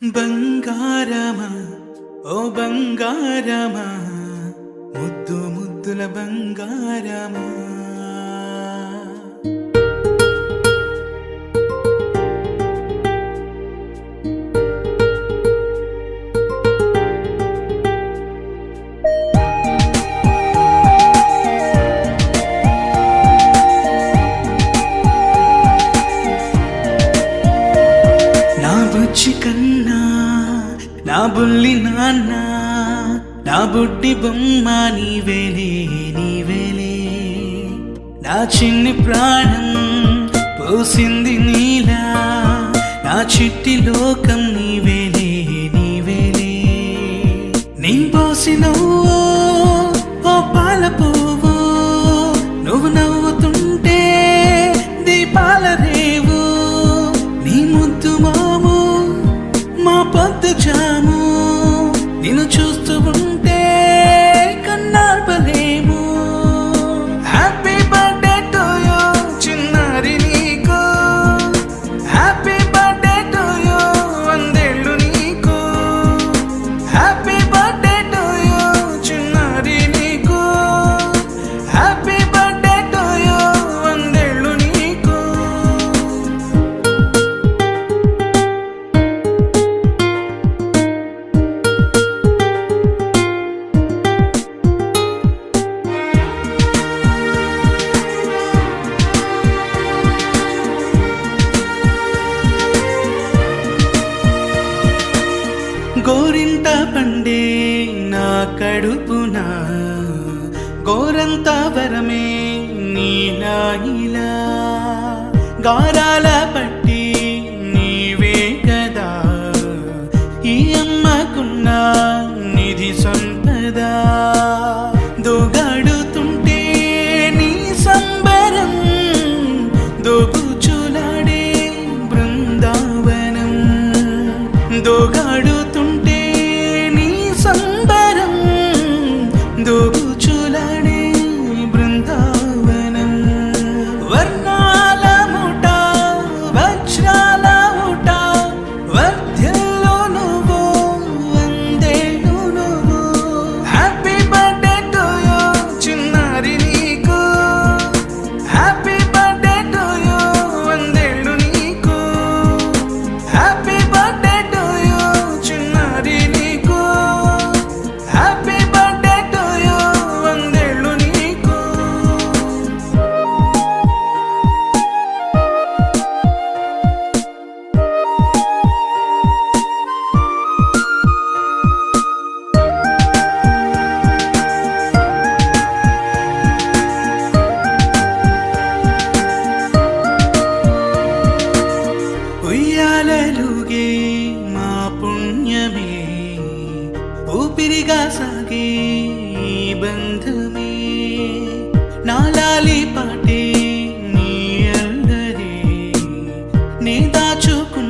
బంగారమా ఓ బంగారమా ముద్దు ముద్దుల బంగారమా నా బుజ్జి కన్నా నా బుల్లి నాన్న నా బుడ్డి బొమ్మ నీవేలే నీవేలే నా చిన్ని ప్రాణం పోసింది నీలా నా చిట్టి లోకం నీవేలే నీవేలే నీ పోసినవో ఓ పాల పువ్వు నువ్వు నవ్వుతుంటే దీపాల రేవు నీ ముద్దు మాము మా పొద్దు జాము నిన్ను చూస్తూ ఉంటే కన్నార్పలేము. హ్యాపీ బర్త్డే టు యూ చిన్నారి నీకు, హ్యాపీ బర్త్డే టు యూ వందేళ్ళు నీకు, హ్యాపీ బర్త్డే టు యూ చిన్నారి నీకు, హ్యాపీ బర్త్డే టు యూ వందేళ్ళు నీకు. గోరింట పండే నా కడుపున గోరంత వరమే నీలా ఇలా గారాల పట్టి నీవే కదా ఈ అమ్మకున్న నిధి సంపద దోగాడుతుంటే నీ సంబరం దోబుచులాడే బృందావనం దోగాడుతుంటే నీ సంబరం దోబుచులాడే బృందావనం వర్ణాల ముఠ వజ్రాల ముఠ వర్ధ్యల్లో నువ్వు వందేళ్ళు నువ్వు. హ్యాపీ బర్త్డే టు యూ చిన్నారి నీకు, హ్యాపీ బర్త్డే టు యూ వందేళ్ళు నీకు, హ్యాపీ బర్త్డే టు యూ చిన్నారి నీకు, హ్యాపీ బర్త్డే టు యూ వందేళ్ళు నీకు. ఉయ్యాలలుగే మా పుణ్యమే ఊపిరిగా సాగే ఈ బంధమే నాలాలి పాటే నీ అల్లరే నే దాచుకున్న